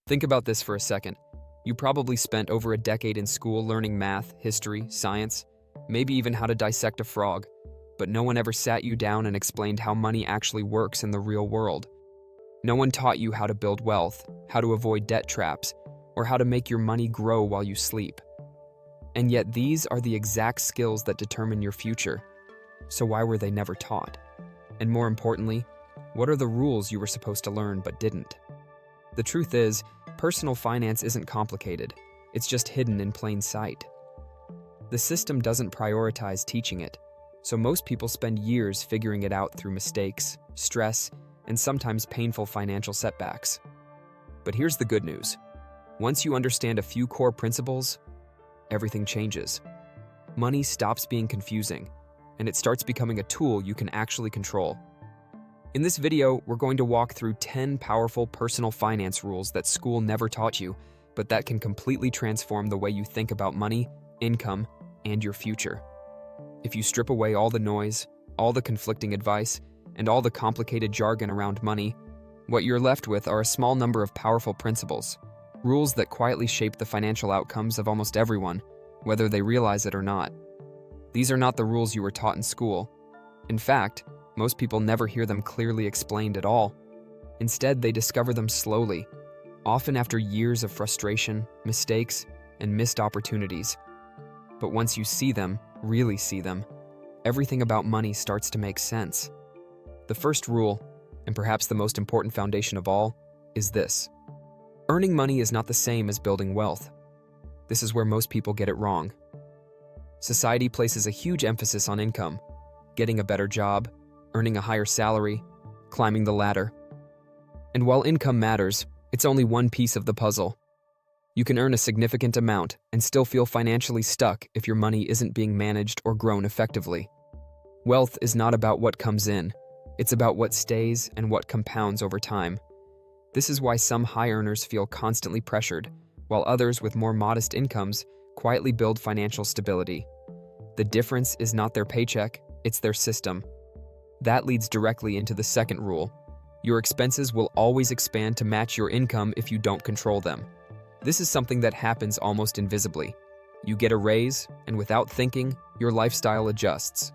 Think about this for a second. You probably spent over a decade in school learning math, history, science, maybe even how to dissect a frog, but no one ever sat you down and explained how money actually works in the real world. No one taught you how to build wealth, how to avoid debt traps, or how to make your money grow while you sleep. And yet these are the exact skills that determine your future. So why were they never taught? And more importantly, what are the rules you were supposed to learn but didn't? The truth is, personal finance isn't complicated. It's just hidden in plain sight. The system doesn't prioritize teaching it, so most people spend years figuring it out through mistakes, stress, and sometimes painful financial setbacks. But here's the good news. Once you understand a few core principles, everything changes. Money stops being confusing, and it starts becoming a tool you can actually control. In this video, we're going to walk through 10 powerful personal finance rules that school never taught you, but that can completely transform the way you think about money, income, and your future. If you strip away all the noise, all the conflicting advice, and all the complicated jargon around money, what you're left with are a small number of powerful principles, rules that quietly shape the financial outcomes of almost everyone, whether they realize it or not. These are not the rules you were taught in school. In fact, most people never hear them clearly explained at all. Instead, they discover them slowly, often after years of frustration, mistakes, and missed opportunities. But once you see them, really see them, everything about money starts to make sense. The first rule, and perhaps the most important foundation of all, is this. Earning money is not the same as building wealth. This is where most people get it wrong. Society places a huge emphasis on income, getting a better job, earning a higher salary, climbing the ladder. And while income matters, it's only one piece of the puzzle. You can earn a significant amount and still feel financially stuck if your money isn't being managed or grown effectively. Wealth is not about what comes in, it's about what stays and what compounds over time. This is why some high earners feel constantly pressured, while others with more modest incomes quietly build financial stability. The difference is not their paycheck, it's their system. That leads directly into the second rule. Your expenses will always expand to match your income if you don't control them. This is something that happens almost invisibly. You get a raise, and without thinking, your lifestyle adjusts.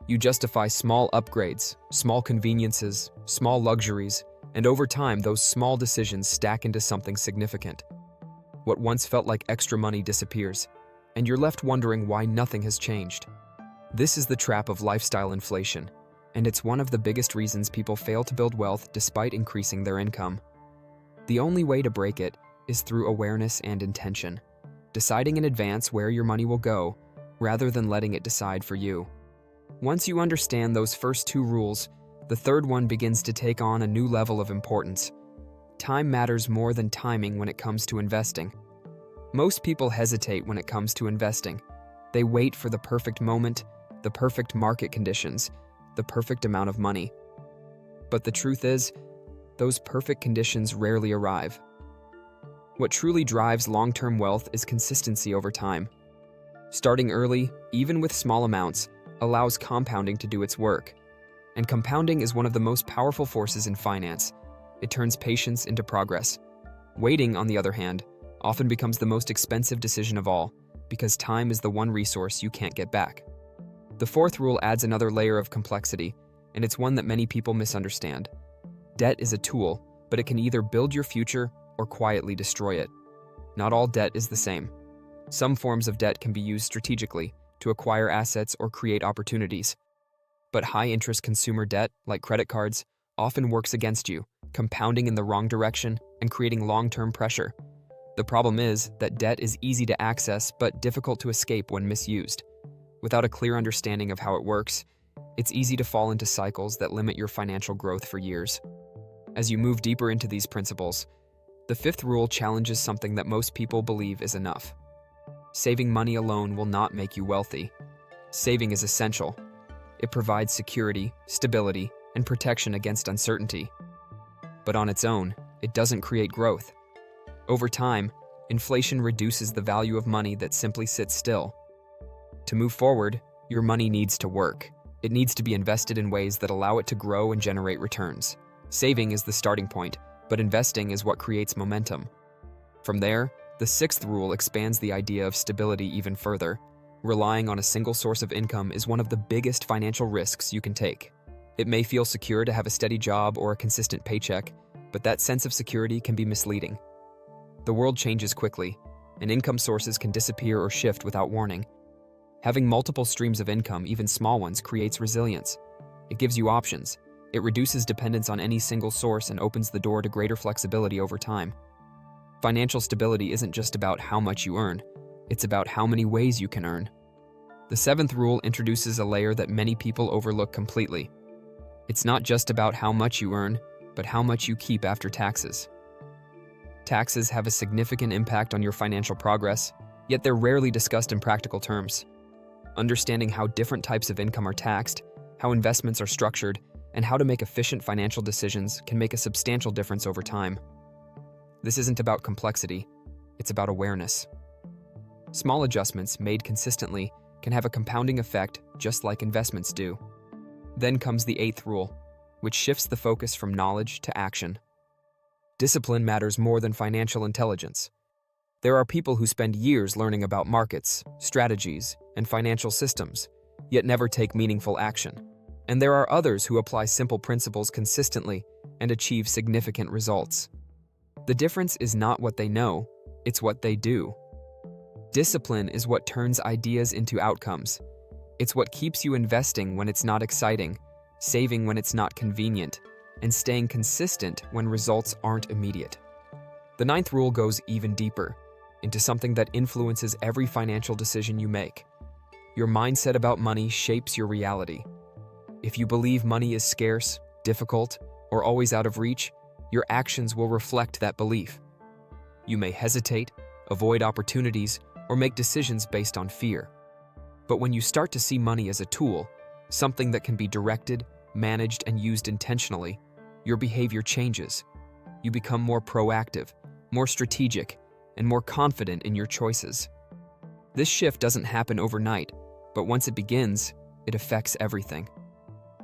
You justify small upgrades, small conveniences, small luxuries, and over time, those small decisions stack into something significant. What once felt like extra money disappears, and you're left wondering why nothing has changed. This is the trap of lifestyle inflation, and it's one of the biggest reasons people fail to build wealth despite increasing their income. The only way to break it is through awareness and intention, deciding in advance where your money will go, rather than letting it decide for you. Once you understand those first two rules, the third one begins to take on a new level of importance. Time matters more than timing when it comes to investing. Most people hesitate when it comes to investing. They wait for the perfect moment, the perfect market conditions, the perfect amount of money. But the truth is, those perfect conditions rarely arrive. What truly drives long-term wealth is consistency over time. Starting early, even with small amounts, allows compounding to do its work. And compounding is one of the most powerful forces in finance. It turns patience into progress. Waiting, on the other hand, often becomes the most expensive decision of all, because time is the one resource you can't get back. The fourth rule adds another layer of complexity, and it's one that many people misunderstand. Debt is a tool, but it can either build your future or quietly destroy it. Not all debt is the same. Some forms of debt can be used strategically to acquire assets or create opportunities. But high-interest consumer debt, like credit cards, often works against you, compounding in the wrong direction and creating long-term pressure. The problem is that debt is easy to access but difficult to escape when misused. Without a clear understanding of how it works, it's easy to fall into cycles that limit your financial growth for years. As you move deeper into these principles, the fifth rule challenges something that most people believe is enough. Saving money alone will not make you wealthy. Saving is essential. It provides security, stability, and protection against uncertainty. But on its own, it doesn't create growth. Over time, inflation reduces the value of money that simply sits still. To move forward, your money needs to work. It needs to be invested in ways that allow it to grow and generate returns. Saving is the starting point, but investing is what creates momentum. From there, the sixth rule expands the idea of stability even further. Relying on a single source of income is one of the biggest financial risks you can take. It may feel secure to have a steady job or a consistent paycheck, but that sense of security can be misleading. The world changes quickly, and income sources can disappear or shift without warning. Having multiple streams of income, even small ones, creates resilience. It gives you options. It reduces dependence on any single source and opens the door to greater flexibility over time. Financial stability isn't just about how much you earn, it's about how many ways you can earn. The seventh rule introduces a layer that many people overlook completely. It's not just about how much you earn, but how much you keep after taxes. Taxes have a significant impact on your financial progress, yet they're rarely discussed in practical terms. Understanding how different types of income are taxed, how investments are structured, and how to make efficient financial decisions can make a substantial difference over time. This isn't about complexity, it's about awareness. Small adjustments made consistently can have a compounding effect just like investments do. Then comes the eighth rule, which shifts the focus from knowledge to action. Discipline matters more than financial intelligence. There are people who spend years learning about markets, strategies, and financial systems, yet never take meaningful action. And there are others who apply simple principles consistently and achieve significant results. The difference is not what they know, it's what they do. Discipline is what turns ideas into outcomes. It's what keeps you investing when it's not exciting, saving when it's not convenient, and staying consistent when results aren't immediate. The ninth rule goes even deeper, into something that influences every financial decision you make. Your mindset about money shapes your reality. If you believe money is scarce, difficult, or always out of reach, your actions will reflect that belief. You may hesitate, avoid opportunities, or make decisions based on fear. But when you start to see money as a tool, something that can be directed, managed, and used intentionally, your behavior changes. You become more proactive, more strategic, and more confident in your choices. This shift doesn't happen overnight, but once it begins, it affects everything.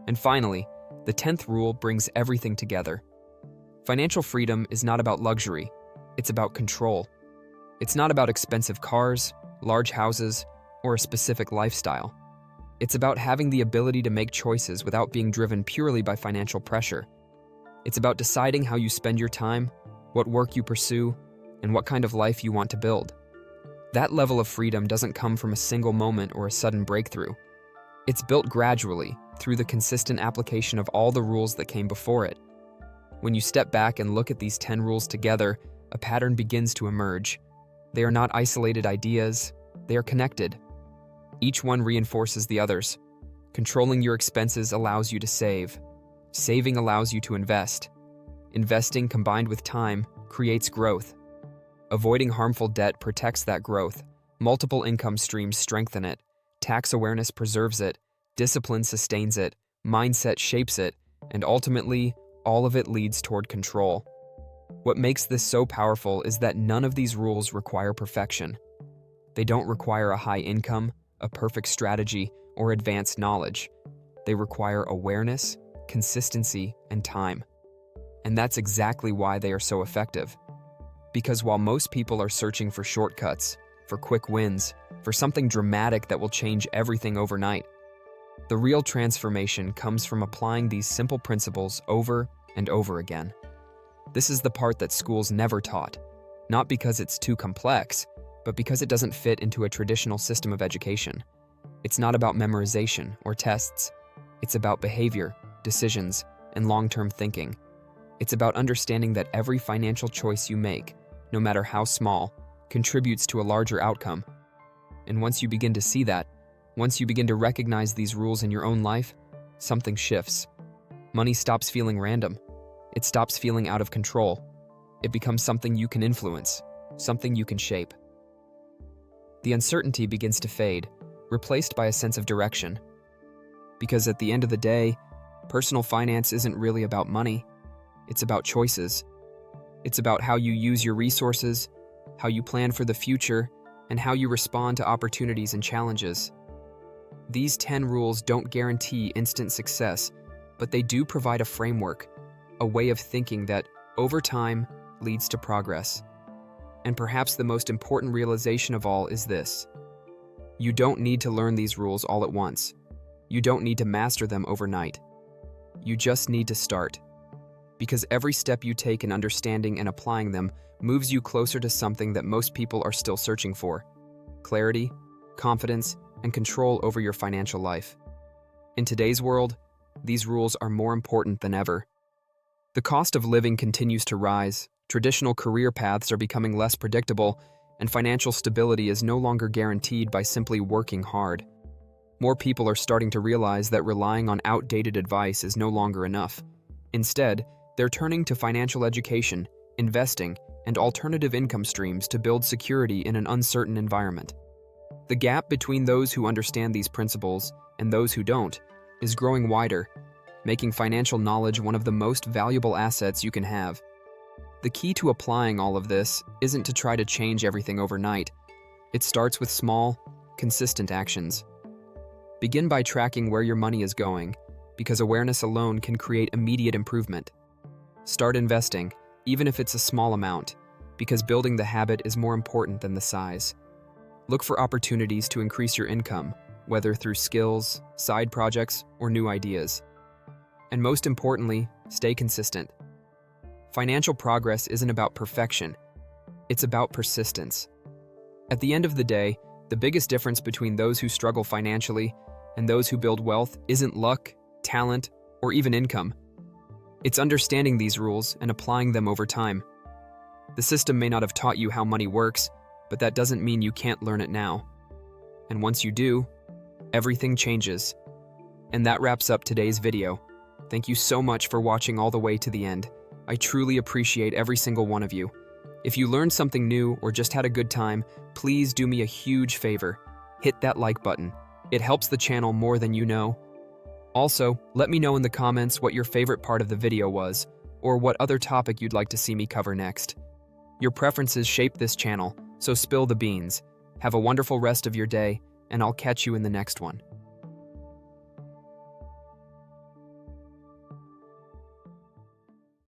And finally, the 10th rule brings everything together. Financial freedom is not about luxury, it's about control. It's not about expensive cars, large houses, or a specific lifestyle. It's about having the ability to make choices without being driven purely by financial pressure. It's about deciding how you spend your time, what work you pursue, and what kind of life you want to build. That level of freedom doesn't come from a single moment or a sudden breakthrough. It's built gradually, through the consistent application of all the rules that came before it. When you step back and look at these 10 rules together, a pattern begins to emerge. They are not isolated ideas, they are connected. Each one reinforces the others. Controlling your expenses allows you to save. Saving allows you to invest. Investing combined with time creates growth. Avoiding harmful debt protects that growth. Multiple income streams strengthen it. Tax awareness preserves it. Discipline sustains it. Mindset shapes it. And ultimately, all of it leads toward control. What makes this so powerful is that none of these rules require perfection. They don't require a high income, a perfect strategy, or advanced knowledge. They require awareness, consistency, and time. And that's exactly why they are so effective. Because while most people are searching for shortcuts, for quick wins, for something dramatic that will change everything overnight, the real transformation comes from applying these simple principles over and over again. This is the part that schools never taught, not because it's too complex, but because it doesn't fit into a traditional system of education. It's not about memorization or tests. It's about behavior, decisions, and long-term thinking. It's about understanding that every financial choice you make, no matter how small, contributes to a larger outcome. And once you begin to see that, once you begin to recognize these rules in your own life, something shifts. Money stops feeling random. It stops feeling out of control. It becomes something you can influence, something you can shape. The uncertainty begins to fade, replaced by a sense of direction. Because at the end of the day, personal finance isn't really about money. It's about choices. It's about how you use your resources, how you plan for the future, and how you respond to opportunities and challenges. These 10 rules don't guarantee instant success, but they do provide a framework, a way of thinking that, over time, leads to progress. And perhaps the most important realization of all is this: you don't need to learn these rules all at once. You don't need to master them overnight. You just need to start. Because every step you take in understanding and applying them moves you closer to something that most people are still searching for: clarity, confidence, and control over your financial life. In today's world, these rules are more important than ever. The cost of living continues to rise, traditional career paths are becoming less predictable, and financial stability is no longer guaranteed by simply working hard. More people are starting to realize that relying on outdated advice is no longer enough. Instead, they're turning to financial education, investing, and alternative income streams to build security in an uncertain environment. The gap between those who understand these principles and those who don't is growing wider, making financial knowledge one of the most valuable assets you can have. The key to applying all of this isn't to try to change everything overnight. It starts with small, consistent actions. Begin by tracking where your money is going, because awareness alone can create immediate improvement. Start investing, even if it's a small amount, because building the habit is more important than the size. Look for opportunities to increase your income, whether through skills, side projects, or new ideas. And most importantly, stay consistent. Financial progress isn't about perfection. It's about persistence. At the end of the day, the biggest difference between those who struggle financially and those who build wealth isn't luck, talent, or even income. It's understanding these rules and applying them over time. The system may not have taught you how money works, but that doesn't mean you can't learn it now. And once you do, everything changes. And that wraps up today's video. Thank you so much for watching all the way to the end. I truly appreciate every single one of you. If you learned something new or just had a good time, please do me a huge favor. Hit that like button. It helps the channel more than you know. Also, let me know in the comments what your favorite part of the video was, or what other topic you'd like to see me cover next. Your preferences shape this channel, so spill the beans. Have a wonderful rest of your day, and I'll catch you in the next one.